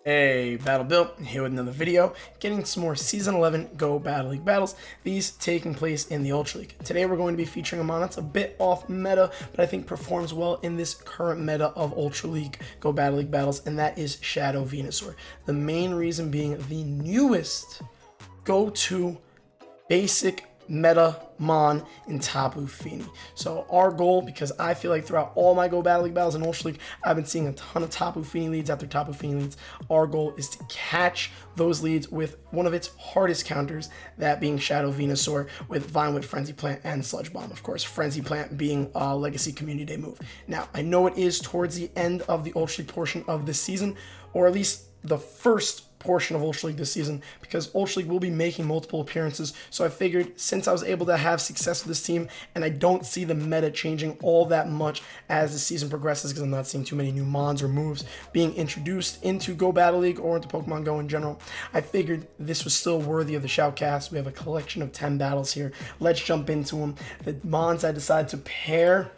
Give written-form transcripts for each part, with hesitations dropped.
Hey, Battle Bill, here with another video, getting some more Season 11 Go Battle League battles, these taking place in the Ultra League. Today we're going to be featuring a mon that's a bit off meta, but I think performs well in this current meta of Ultra League Go Battle League battles, and that is Shadow Venusaur. The main reason being the newest go-to basic meta mon in Tapu Fini. So our goal, because I feel like throughout all my Go Battle League battles in Ultra League, I've been seeing a ton of Tapu Fini leads after Tapu Fini leads. Our goal is to catch those leads with one of its hardest counters, that being Shadow Venusaur with Vine Whip, Frenzy Plant, and Sludge Bomb. Of course, Frenzy Plant being a Legacy Community Day move. Now, I know it is towards the end of the Ultra League portion of this season, or at least the first portion of Ultra League this season, because Ultra League will be making multiple appearances. So I figured, since I was able to have success with this team, and I don't see the meta changing all that much as the season progresses, because I'm not seeing too many new mons or moves being introduced into Go Battle League or into Pokemon Go in general, I figured this was still worthy of the shoutcast. We have a collection of 10 battles here. Let's jump into them. The mons I decided to pair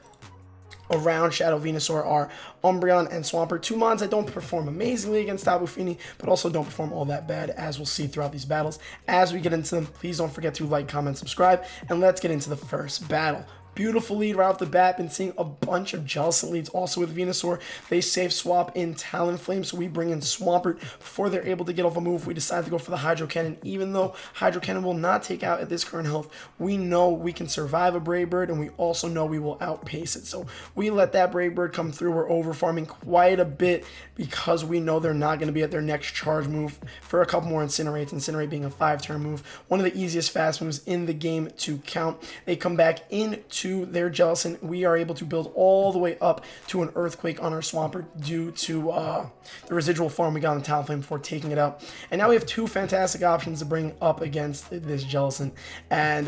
around Shadow Venusaur are Umbreon and Swampert, two mons that don't perform amazingly against Tapu Fini, but also don't perform all that bad, as we'll see throughout these battles. As we get into them, please don't forget to like, comment, subscribe, and let's get into the first battle. Beautiful lead right off the bat. Been seeing a bunch of Jellicent leads also with Venusaur. They save swap in Talonflame, so we bring in Swampert. Before they're able to get off a move, we decide to go for the Hydro Cannon. Even though Hydro Cannon will not take out at this current health, we know we can survive a Brave Bird, and we also know we will outpace it. So we let that Brave Bird come through. We're over farming quite a bit because we know they're not going to be at their next charge move for a couple more Incinerates. Incinerate being a 5-turn move, one of the easiest fast moves in the game to count. They come back into their Jellicent. We are able to build all the way up to an Earthquake on our Swampert due to the residual farm we got on Talonflame before taking it out. And now we have two fantastic options to bring up against this Jellicent, and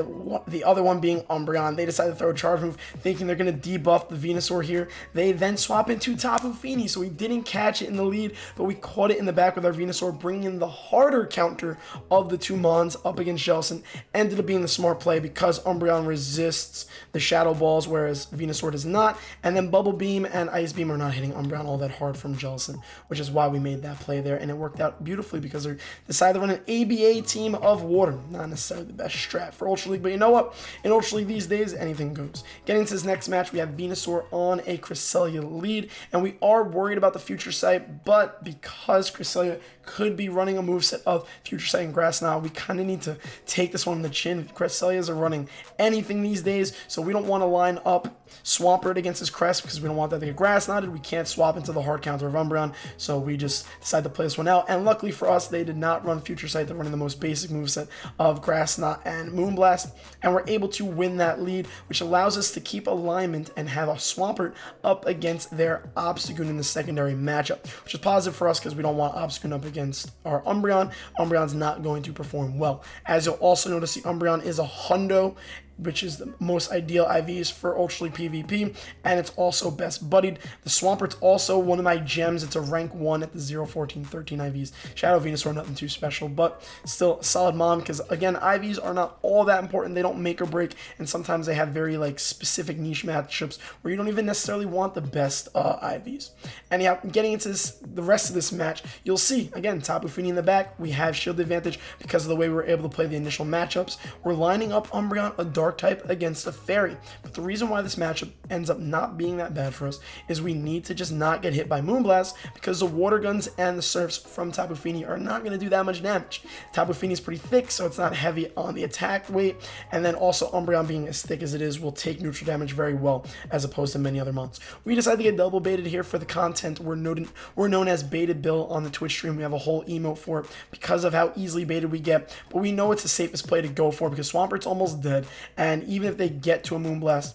the other one being Umbreon. They decide to throw a charge move thinking they're going to debuff the Venusaur here. They then swap into Tapu Fini, so we didn't catch it in the lead, but we caught it in the back with our Venusaur, bringing in the harder counter of the two mons up against Jellicent. Ended up being the smart play because Umbreon resists the Shadow Balls, whereas Venusaur does not, and then Bubble Beam and Ice Beam are not hitting Umbreon all that hard from Jellicent, which is why we made that play there, and it worked out beautifully because they decided to run an ABA team of water. Not necessarily the best strat for Ultra League, but you know what? In Ultra League these days, anything goes. Getting to this next match, we have Venusaur on a Cresselia lead, and we are worried about the Future Sight, but because Cresselia could be running a moveset of Future Sight and Grass Knot, we kind of need to take this one on the chin. Cresselias are running anything these days, so we don't want to line up Swampert against his Crest because we don't want that to get Grass Knotted. We can't swap into the hard counter of Umbreon, so we just decided to play this one out. And luckily for us, they did not run Future Sight. They're running the most basic moveset of Grass Knot and Moonblast, and we're able to win that lead, which allows us to keep alignment and have a Swampert up against their Obstagoon in the secondary matchup, which is positive for us because we don't want Obstagoon up against our Umbreon. Umbreon's not going to perform well. As you'll also notice, the Umbreon is a hundo, which is the most ideal IVs for Ultra League PvP, and it's also best buddied. The Swampert's also one of my gems. It's a rank 1 at the 0, 14, 13 IVs. Shadow Venusaur, nothing too special, but still a solid mon because, again, IVs are not all that important. They don't make or break, and sometimes they have very specific niche matchups where you don't even necessarily want the best IVs. Anyhow, getting into the rest of this match, you'll see, again, Tapu Fini in the back. We have shield advantage because of the way we were able to play the initial matchups. We're lining up Umbreon, a dark type, against a fairy. But the reason why this matchup ends up not being that bad for us is we need to just not get hit by Moonblast because the water guns and the surfs from Tapu Fini are not going to do that much damage. Tapu Fini is pretty thick, so it's not heavy on the attack weight, and then also Umbreon being as thick as it is will take neutral damage very well as opposed to many other mons. We decided to get double baited here for the content. We're known as Baited Bill on the Twitch stream. We have a whole emote for it because of how easily baited we get, but we know it's the safest play to go for because Swampert's almost dead, and even if they get to a Moonblast,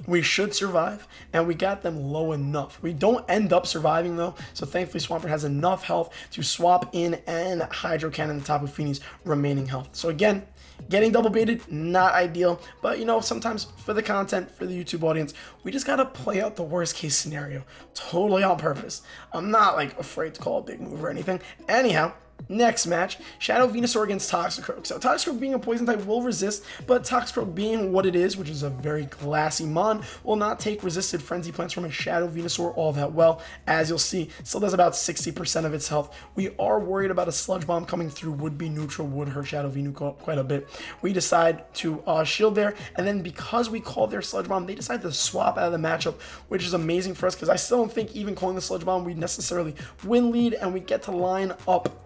we should survive, and we got them low enough. We don't end up surviving though, so thankfully Swampert has enough health to swap in and Hydro Cannon the top of Fini's remaining health. So again, getting double baited, not ideal, but you know, sometimes for the content, for the YouTube audience, we just gotta play out the worst case scenario, totally on purpose. I'm not afraid to call a big move or anything. Anyhow, Next match, Shadow Venusaur against Toxicroak. So Toxicroak being a poison type will resist, but Toxicroak being what it is, which is a very glassy mon, will not take resisted Frenzy Plants from a Shadow Venusaur all that well. As you'll see, still does about 60% of its health. We are worried about a Sludge Bomb coming through, would be neutral, would hurt Shadow Venu quite a bit. We decide to shield there, and then because we called their Sludge Bomb, they decide to swap out of the matchup, which is amazing for us, because I still don't think even calling the Sludge Bomb, we necessarily win lead, and we get to line up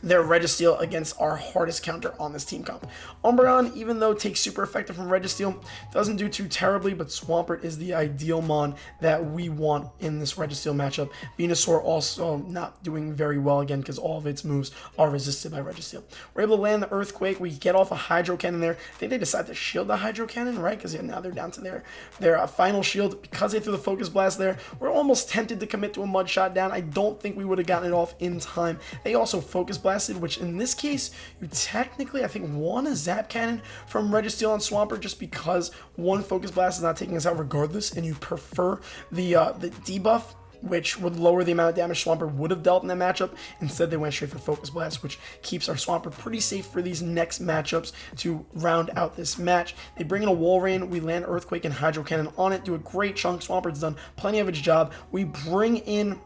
their Registeel against our hardest counter on this team comp. Umbreon, even though takes super effective from Registeel, doesn't do too terribly, but Swampert is the ideal mon that we want in this Registeel matchup. Venusaur also not doing very well again because all of its moves are resisted by Registeel. We're able to land the Earthquake. We get off a Hydro Cannon there. I think they decide to shield the Hydro Cannon, right? Because yeah, now they're down to their final shield. Because they threw the Focus Blast there, we're almost tempted to commit to a Mud Shot down. I don't think we would have gotten it off in time. They also Focus Blasted, which in this case, you technically, I think, won a Zap Cannon from Registeel on Swampert just because one Focus Blast is not taking us out regardless, and you prefer the debuff, which would lower the amount of damage Swampert would have dealt in that matchup. Instead, they went straight for Focus Blast, which keeps our Swampert pretty safe for these next matchups to round out this match. They bring in a Walrein, we land Earthquake and Hydro Cannon on it, do a great chunk. Swampert's done plenty of its job. We bring in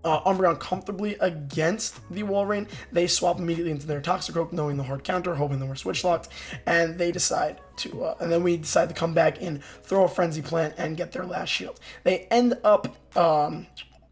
Umbreon comfortably against the Walrein. They swap immediately into their Toxicroak, knowing the hard counter, hoping that we're switch locked, and they decide to, and then we decide to come back in, throw a Frenzy Plant, and get their last shield. They end up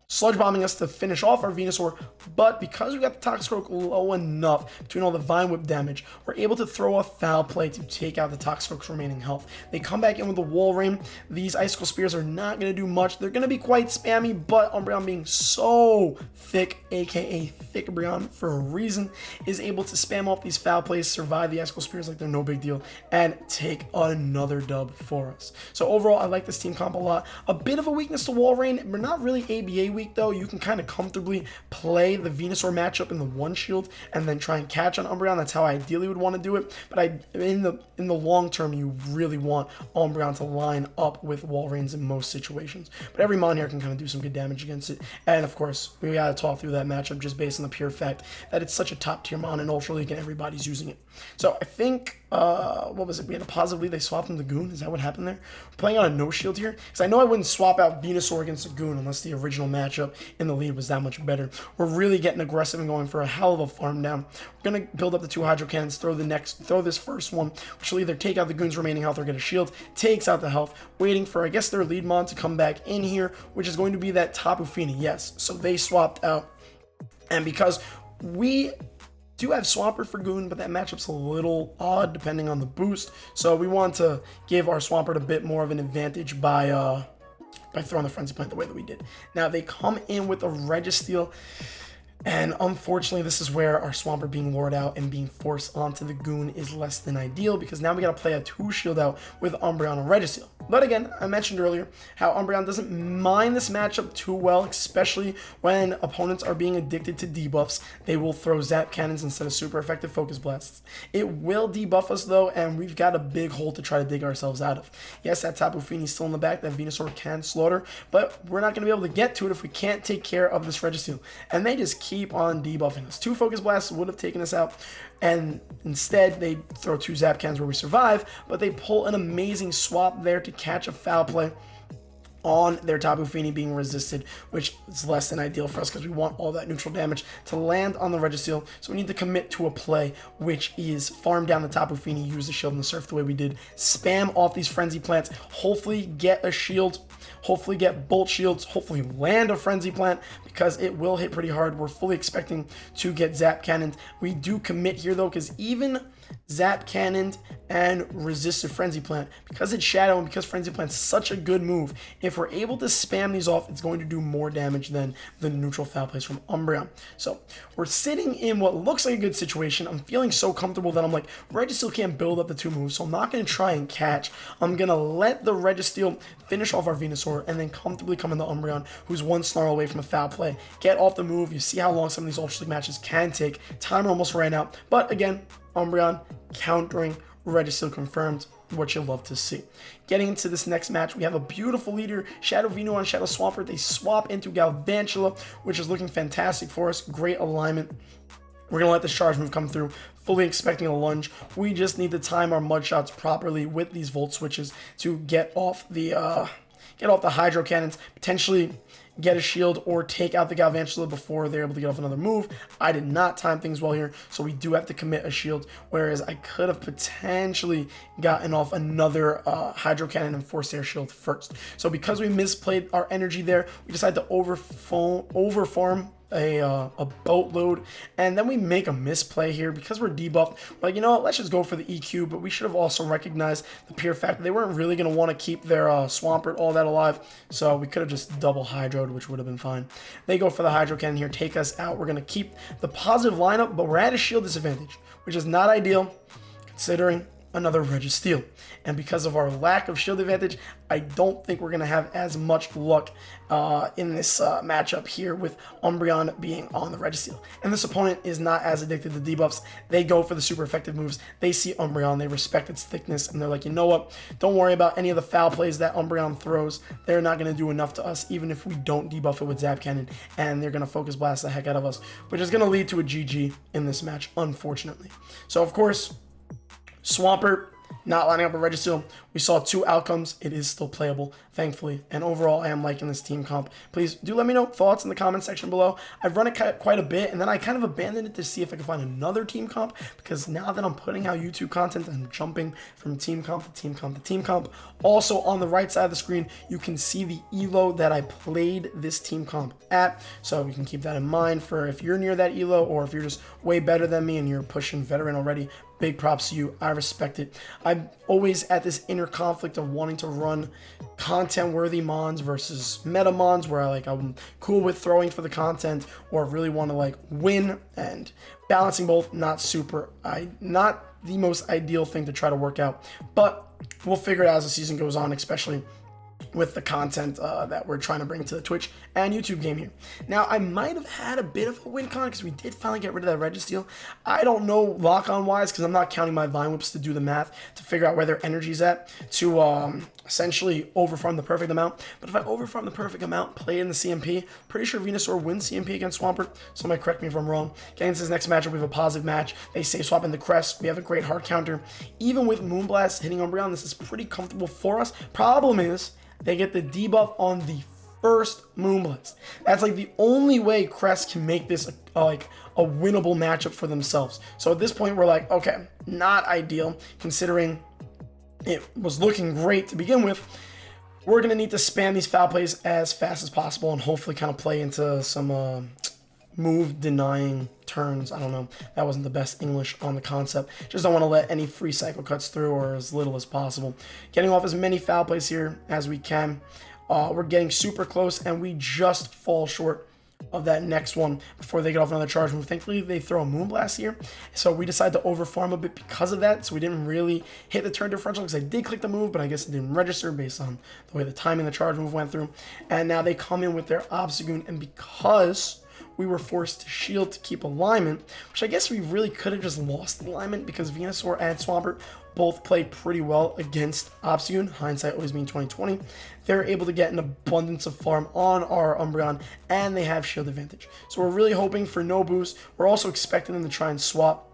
Sludge Bombing us to finish off our Venusaur, but because we got the Toxicroak low enough between all the Vine Whip damage, we're able to throw a Foul Play to take out the Toxicroak's remaining health. They come back in with the Walrein. These Icicle Spears are not going to do much. They're going to be quite spammy, but Umbreon being so thick, aka Thick Umbreon for a reason, is able to spam off these Foul Plays, survive the Icicle Spears like they're no big deal, and take another dub for us. So overall, I like this team comp a lot. A bit of a weakness to Walrein. We're not really ABA weak though. You can kind of comfortably play the Venusaur matchup in the one shield and then try and catch on Umbreon. That's how I ideally would want to do it, but in the long term, you really want Umbreon to line up with Walreins in most situations. But every mon here can kind of do some good damage against it, and of course we gotta talk through that matchup just based on the pure fact that it's such a top tier mon in Ultra League and everybody's using it. So I think what was it? We had a positive lead. They swapped in the Goon. Is that what happened there? We're playing on a no shield here because I know I wouldn't swap out Venusaur against a Goon unless the original matchup in the lead was that much better. We're really getting aggressive and going for a hell of a farm down. We're gonna build up the 2 Hydro Cannons, throw this first one, which will either take out the Goon's remaining health or get a shield. Takes out the health, waiting for, I guess, their lead mon to come back in here, which is going to be that Tapu Fini. Yes, so they swapped out, and because we do have Swampert for Goon, but that matchup's a little odd depending on the boost, so we want to give our Swampert a bit more of an advantage by throwing the Frenzy Plant the way that we did. Now they come in with a Registeel, and unfortunately this is where our Swampert being lured out and being forced onto the Goon is less than ideal, because now we gotta play a 2 shield out with Umbreon and Registeel. But again, I mentioned earlier how Umbreon doesn't mind this matchup too well, especially when opponents are being addicted to debuffs. They will throw Zap Cannons instead of super effective Focus Blasts. It will debuff us though, and we've got a big hole to try to dig ourselves out of. Yes, that Tapu Fini's still in the back, that Venusaur can slaughter, but we're not going to be able to get to it if we can't take care of this Registeel. And they just keep on debuffing us. 2 Focus Blasts would have taken us out, and instead they throw 2 Zap Cannons where we survive, but they pull an amazing swap there to catch a Foul Play on their Tapu Fini being resisted, which is less than ideal for us because we want all that neutral damage to land on the Registeel. So we need to commit to a play, which is farm down the Tapu Fini, use the shield and the surf the way we did, spam off these Frenzy Plants, hopefully get a shield, hopefully get bolt shields, hopefully land a Frenzy Plant because it will hit pretty hard. We're fully expecting to get Zap Cannoned. We do commit here though, because even Zap Cannoned and resisted Frenzy Plant, because it's Shadow and because Frenzy Plant's such a good move, if we're able to spam these off, it's going to do more damage than the neutral Foul Plays from Umbreon. So we're sitting in what looks like a good situation. I'm feeling so comfortable that I'm like, Registeel can't build up the 2 moves, so I'm not going to try and catch. I'm going to let the Registeel finish off our Venusaur and then comfortably come into Umbreon, who's 1 snarl away from a Foul Play. Get off the move. You see how long some of these Ultra League matches can take. Timer almost ran out, but again, Umbreon countering, Registeel confirmed. what you'll love to see. Getting into this next match, we have a beautiful leader, Shadow Venu on Shadow Swampert. They swap into Galvantula, which is looking fantastic for us. Great alignment. We're going to let this charge move come through, fully expecting a lunge. We just need to time our mud shots properly with these volt switches to get off the hydro cannons, potentially get a shield or take out the Galvantula before they're able to get off another move. I did not time things well here, so we do have to commit a shield, whereas I could have potentially gotten off another hydro cannon and forced their shield first. So because we misplayed our energy there, we decided to overfarm a boatload, and then we make a misplay here because we're debuffed. We're like, you know what, let's just go for the EQ, but we should have also recognized the pure fact that they weren't really going to want to keep their Swampert all that alive, so we could have just double hydroed, which would have been fine. They go for the hydro cannon here, take us out. We're going to keep the positive lineup, but we're at a shield disadvantage, which is not ideal considering another Registeel. And because of our lack of shield advantage, I don't think we're going to have as much luck in this matchup here with Umbreon being on the Registeel. And this opponent is not as addicted to debuffs. They go for the super effective moves. They see Umbreon, they respect its thickness, and they're like, you know what? Don't worry about any of the foul plays that Umbreon throws. They're not going to do enough to us, even if we don't debuff it with Zap Cannon, and they're going to focus blast the heck out of us, which is going to lead to a GG in this match, unfortunately. So, of course, Swampert not lining up a Registeel. We saw two outcomes. It is still playable, thankfully. And overall, I am liking this team comp. Please do let me know thoughts in the comment section below. I've run it quite a bit, and then I kind of abandoned it to see if I could find another team comp, because now that I'm putting out YouTube content, I'm jumping from team comp to team comp to team comp. Also, on the right side of the screen, you can see the elo that I played this team comp at, so you can keep that in mind for if you're near that elo, or if you're just way better than me and you're pushing veteran already. Big props to you. I respect it. I'm always at this inner conflict of wanting to run content-worthy mons versus meta mons, where I'm cool with throwing for the content, or really want to win, and balancing both. Not the most ideal thing to try to work out, but we'll figure it out as the season goes on, especially with the content that we're trying to bring to the Twitch and YouTube game here. Now, I might have had a bit of a win con because we did finally get rid of that Registeel. I don't know lock-on wise, because I'm not counting my Vine Whips to do the math to figure out where their energy's at to essentially overfarm the perfect amount. But if I overfarm the perfect amount, play in the CMP, pretty sure Venusaur wins CMP against Swampert. Somebody correct me if I'm wrong. Getting into this next matchup, we have a positive match. They save swap in the Crest. We have a great hard counter. Even with Moonblast hitting Umbreon, this is pretty comfortable for us. Problem is, they get the debuff on the first Moonblast. That's the only way Crest can make this a winnable matchup for themselves. So at this point, we're like, okay, not ideal considering it was looking great to begin with. We're going to need to spam these foul plays as fast as possible and hopefully kind of play into some move denying turns. I don't know, that wasn't the best English on the concept. Just don't want to let any free cycle cuts through, or as little as possible. Getting off as many foul plays here as we can. We're getting super close, and we just fall short of that next one before they get off another charge move. Thankfully, they throw a Moonblast here, so we decided to overfarm a bit because of that, so we didn't really hit the turn differential, because I did click the move, but I guess it didn't register based on the way the timing the charge move went through. And now they come in with their Obstagoon, and because we were forced to shield to keep alignment, which I guess we really could have just lost alignment, because Venusaur and Swampert both played pretty well against Obstagoon. Hindsight always being 2020. They're able to get an abundance of farm on our Umbreon, and they have shield advantage. So we're really hoping for no boost. We're also expecting them to try and swap,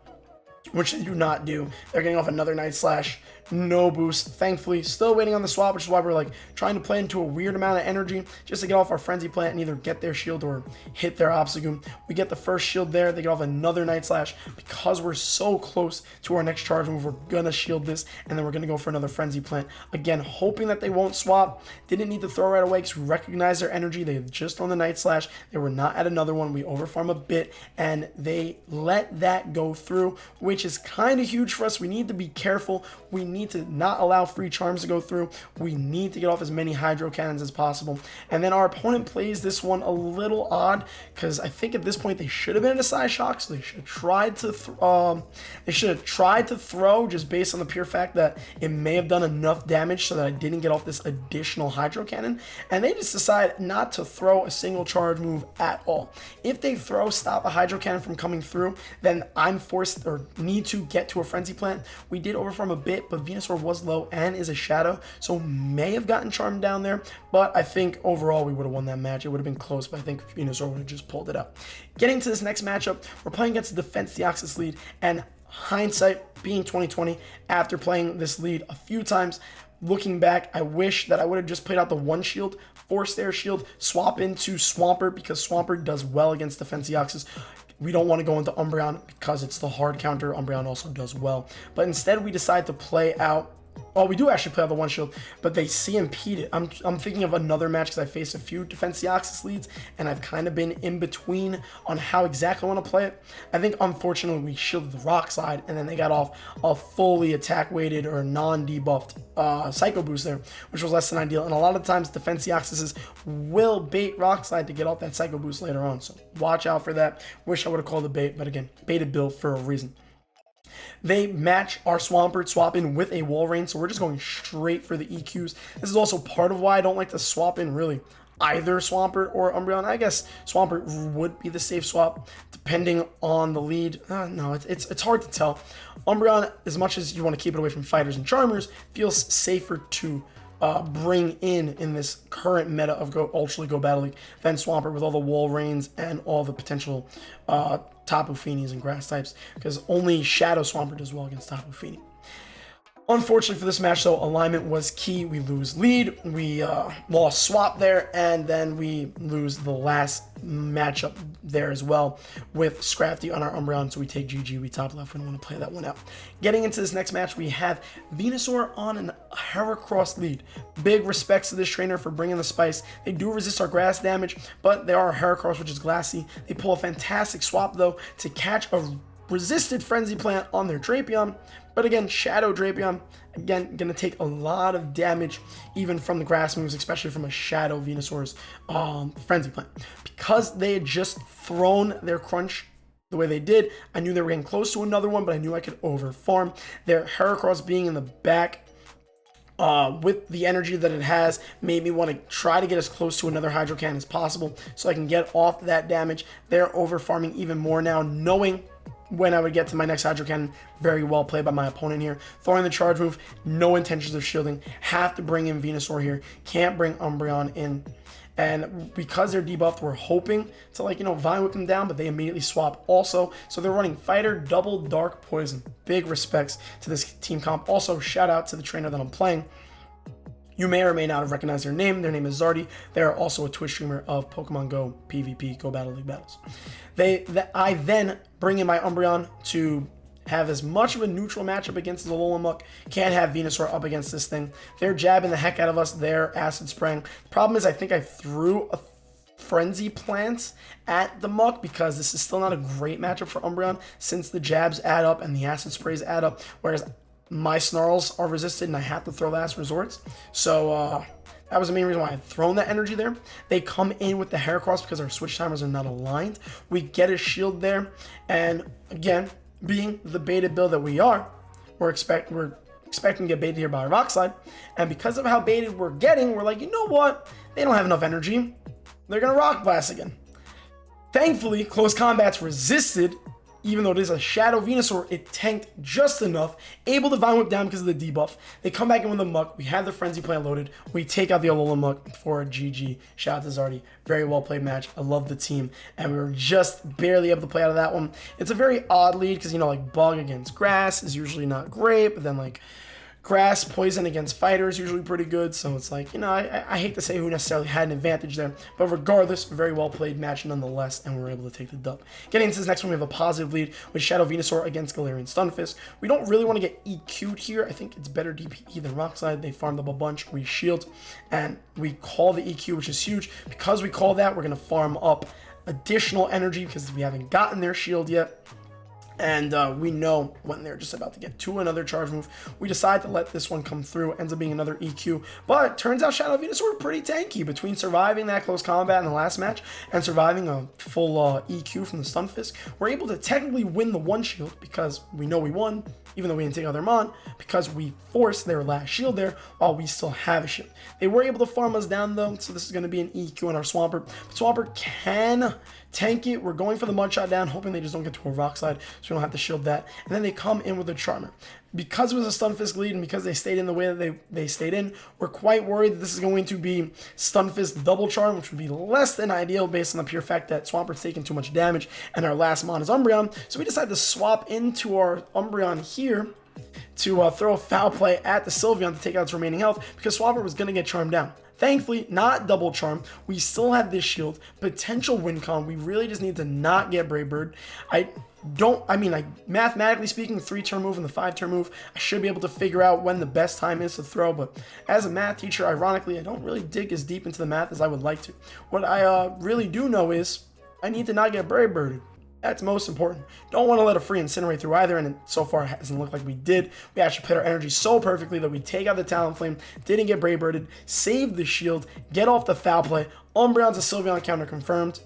which they do not do. They're getting off another Night Slash. No boost, thankfully. Still waiting on the swap, which is why we're trying to play into a weird amount of energy just to get off our Frenzy Plant and either get their shield or hit their Obstagoon. We get the first shield there. They get off another Night Slash. Because we're so close to our next charge move, we're gonna shield this, and then we're gonna go for another Frenzy Plant. Again, hoping that they won't swap. Didn't need to throw right away because we recognize their energy. They had just thrown the Night Slash. They were not at another one. We overfarm a bit, and they let that go through, which is kind of huge for us. We need to be careful. We need to not allow free charms to go through. We need to get off as many hydro cannons as possible. And then our opponent plays this one a little odd, because I think at this point they should have been in a side shock, so they should have tried to throw just based on the pure fact that it may have done enough damage so that I didn't get off this additional hydro cannon. And they just decide not to throw a single charge move at all. If they stop a hydro cannon from coming through, then I'm forced or need to get to a Frenzy Plant. We did overfarm a bit, but but Venusaur was low and is a shadow, so may have gotten charmed down there, but I think overall we would have won that match. It would have been close, but I think Venusaur would have just pulled it out. Getting to this next matchup, we're playing against the Defense Deoxys lead, and hindsight being 2020, after playing this lead a few times, looking back, I wish that I would have just played out the one shield, force their shield, swap into Swampert, because Swampert does well against Defense Deoxys. We don't want to go into Umbreon because it's the hard counter. Umbreon also does well. But instead, we decide to play out... Well, we do actually play out the one shield, but they CMP'd it. I'm thinking of another match because I faced a few Defense Deoxys leads, and I've kind of been in between on how exactly I want to play it. I think, unfortunately, we shielded the rock slide, and then they got off a fully attack-weighted or non-debuffed Psycho Boost there, which was less than ideal. And a lot of times, Defense Deoxys will bait rock slide to get off that Psycho Boost later on, so watch out for that. Wish I would have called it bait, but again, baited build for a reason. They match our Swampert swap in with a Walrein, so we're just going straight for the EQs. This is also part of why I don't like to swap in really either Swampert or Umbreon. I guess Swampert would be the safe swap depending on the lead. No, it's hard to tell. Umbreon, as much as you want to keep it away from fighters and charmers, feels safer to bring in this current meta of Ultra League, Go Battle League than Swampert with all the Walreins and all the potential Tapu Finis and grass types, because only Shadow Swampert does well against Tapu Fini. Unfortunately for this match, though, alignment was key. We lose lead, we lost swap there, and then we lose the last matchup there as well with Scrafty on our Umbreon, so we take GG, we top left, we don't want to play that one out. Getting into this next match, we have Venusaur on an Heracross lead. Big respects to this trainer for bringing the spice. They do resist our grass damage, but they are a Heracross, which is glassy. They pull a fantastic swap, though, to catch a resisted Frenzy Plant on their Drapion, but again, Shadow Drapion, again, going to take a lot of damage even from the grass moves, especially from a Shadow Venusaur's Frenzy Plant. Because they had just thrown their Crunch the way they did, I knew they were getting close to another one, but I knew I could over-farm. Their Heracross being in the back with the energy that it has made me want to try to get as close to another Hydro Cannon as possible so I can get off that damage. They're over-farming even more now, knowing when I would get to my next Hydro Cannon. Very well played by my opponent here. Throwing the charge move, no intentions of shielding. Have to bring in Venusaur here. Can't bring Umbreon in. And because they're debuffed, we're hoping to, like, Vine Whip them down, but they immediately swap also. So they're running Fighter, double Dark Poison. Big respects to this team comp. Also, shout out to the trainer that I'm playing. You may or may not have recognized their name. Their name is Zardy. They are also a Twitch streamer of Pokemon Go PvP, Go Battle League battles. I then bring in my Umbreon to have as much of a neutral matchup against the Alolan. Can't have Venusaur up against this thing. They're jabbing the heck out of us. They're acid spraying. The problem is I think I threw a Frenzy Plant at the Muck because this is still not a great matchup for Umbreon since the jabs add up and the acid sprays add up, whereas my Snarls are resisted and I have to throw last resorts. So that was the main reason why I had thrown that energy there. They come in with the Heracross because our switch timers are not aligned. We get a shield there, and again, being the baited build that we are, we're expecting to get baited here by a rock slide. And because of how baited we're getting, we're like, you know what? They don't have enough energy. They're gonna rock blast again. Thankfully, close combat's resisted. Even though it is a Shadow Venusaur, it tanked just enough, able to Vine Whip down because of the debuff. They come back in with the Muck. We have the Frenzy Plant loaded. We take out the Alolan Muck for a GG. Shout out to Zardy. Very well played match. I love the team. And we were just barely able to play out of that one. It's a very odd lead because, like, Bug against Grass is usually not great, but then, like, Grass Poison against Fighter is usually pretty good, so it's like, I hate to say who necessarily had an advantage there, but regardless, very well played match nonetheless, and we were able to take the dub. Getting into this next one, we have a positive lead with Shadow Venusaur against Galarian Stunfisk. We don't really want to get EQ'd here. I think it's better DPE than Rock Slide. They farmed up a bunch, we shield, and we call the EQ, which is huge. Because we call that, we're going to farm up additional energy because we haven't gotten their shield yet. And we know when they're just about to get to another charge move. We decide to let this one come through. Ends up being another EQ. But turns out Shadow Venusaur pretty tanky. Between surviving that close combat in the last match and surviving a full EQ from the Stunfisk, we're able to technically win the one shield because we know we won, even though we didn't take out their Mon, because we forced their last shield there while we still have a shield. They were able to farm us down, though, so this is going to be an EQ on our Swampert. But Swampert can tank it. We're going for the Mud Shot down, hoping they just don't get to a Rock Slide. So we don't have to shield that. And then they come in with a Charmer. Because it was a Stunfisk lead and because they stayed in the way that they stayed in, we're quite worried that this is going to be Stunfisk double charm, which would be less than ideal based on the pure fact that Swampert's taking too much damage and our last mon is Umbreon. So we decided to swap into our Umbreon here to throw a Foul Play at the Sylveon to take out its remaining health because Swampert was going to get charmed down. Thankfully, not double charm. We still have this shield, potential win con. We really just need to not get Brave Bird. Mathematically speaking, 3-turn move and the 5-turn move, I should be able to figure out when the best time is to throw, but as a math teacher, ironically, I don't really dig as deep into the math as I would like to. What I really do know is I need to not get Brave Birded. That's most important. Don't want to let a free incinerate through either, and so far it hasn't looked like we did. We actually played our energy so perfectly that we take out the Talonflame, didn't get Brave Birded, save the shield, get off the Foul Play. Umbreon's a Sylveon counter confirmed,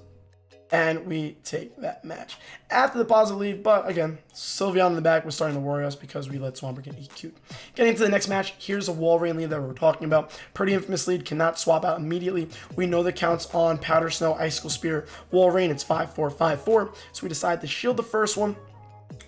and we take that match. After the positive lead, but again, Sylveon in the back was starting to worry us because we let Swampert get EQ'd. Getting into the next match, here's a Walrein lead that we're talking about. Pretty infamous lead, cannot swap out immediately. We know the counts on Powder Snow, Icicle Spear, Walrein, it's 5-4, 5-4. So we decide to shield the first one.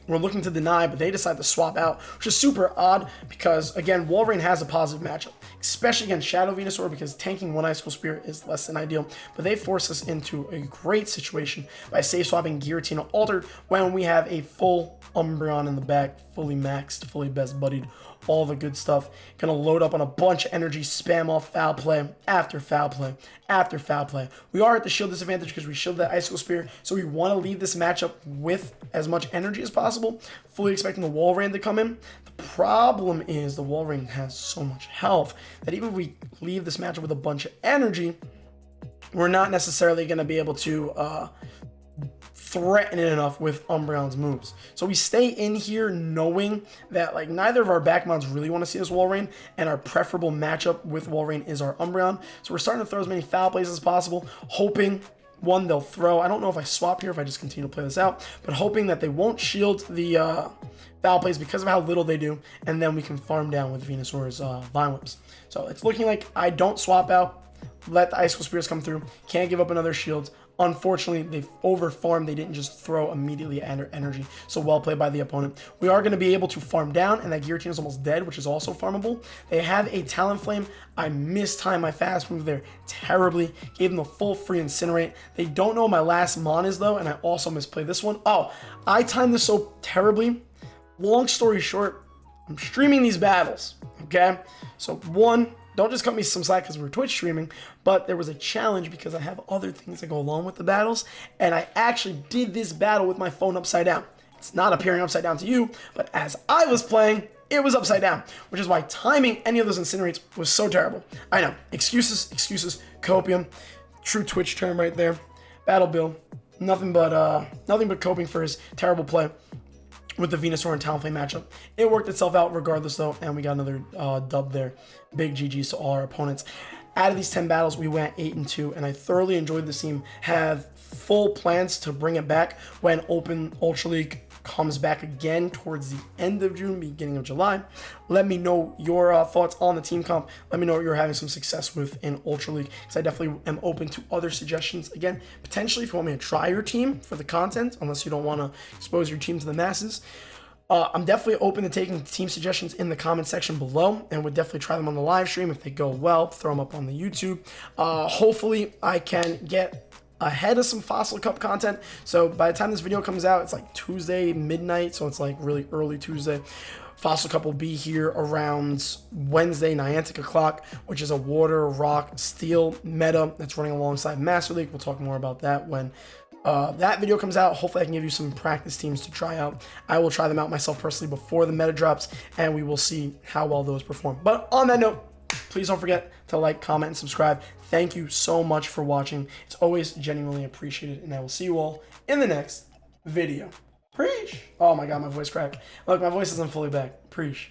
We're looking to deny, but they decide to swap out, which is super odd because, again, Walrein has a positive matchup, especially against Shadow Venusaur because tanking one Icicle Spear is less than ideal, but they force us into a great situation by safe swapping Giratina Altered when we have a full Umbreon in the back, fully maxed, fully best buddied, all the good stuff. Gonna load up on a bunch of energy, spam off Foul Play after Foul Play after Foul Play. We are at the shield disadvantage because we shielded that Icicle Spear, so we want to leave this matchup with as much energy as possible, fully expecting the Walrein to come in. The problem is the Walrein has so much health that even if we leave this matchup with a bunch of energy, we're not necessarily going to be able to threaten it enough with Umbreon's moves. So we stay in here knowing that like neither of our back mons really want to see this Walrein, and our preferable matchup with Walrein is our Umbreon. So we're starting to throw as many Foul Plays as possible, hoping one, they'll throw. I don't know if I swap here, if I just continue to play this out, but hoping that they won't shield the Foul Plays because of how little they do, and then we can farm down with Venusaur's Vine Whips. So it's looking like I don't swap out, let the Icicle Spears come through, can't give up another shield. Unfortunately, they've over-farmed. They didn't just throw immediately at energy, so well played by the opponent. We are going to be able to farm down, and that Giratina is almost dead, which is also farmable. They have a Talonflame. I mistimed my fast move there terribly. Gave them the full free Incinerate. They don't know what my last mon is, though, and I also misplayed this one. Oh, I timed this so terribly. Long story short, I'm streaming these battles, okay? So, one, don't just cut me some slack because we're Twitch streaming, but there was a challenge because I have other things that go along with the battles, and I actually did this battle with my phone upside down. It's not appearing upside down to you, but as I was playing, it was upside down, which is why timing any of those Incinerates was so terrible. I know, excuses, copium, true Twitch term right there. Battle Bill, nothing but coping for his terrible play with the Venusaur and Talonflame matchup. It worked itself out regardless though, and we got another dub there. Big GG's to all our opponents. Out of these 10 battles, we went 8-2, and I thoroughly enjoyed this team. Have full plans to bring it back when Open Ultra League comes back again towards the end of June, beginning of July. Let me know your thoughts on the team comp. Let me know what you're having some success with in Ultra League, because I definitely am open to other suggestions. Again, potentially if you want me to try your team for the content, unless you don't want to expose your team to the masses. I'm definitely open to taking team suggestions in the comment section below, and would definitely try them on the live stream. If they go well, throw them up on the YouTube. Hopefully I can get ahead of some Fossil Cup content. So by the time this video comes out, it's like Tuesday midnight, so it's like really early Tuesday. Fossil Cup will be here around Wednesday, Niantic o'clock, which is a Water, Rock, Steel meta that's running alongside Master League. We'll talk more about that when that video comes out. Hopefully I can give you some practice teams to try out. I will try them out myself personally before the meta drops, and we will see how well those perform. But on that note, please don't forget to like, comment, and subscribe. Thank you so much for watching. It's always genuinely appreciated, and I will see you all in the next video. Preach! Oh my god, my voice cracked. Look, my voice isn't fully back. Preach.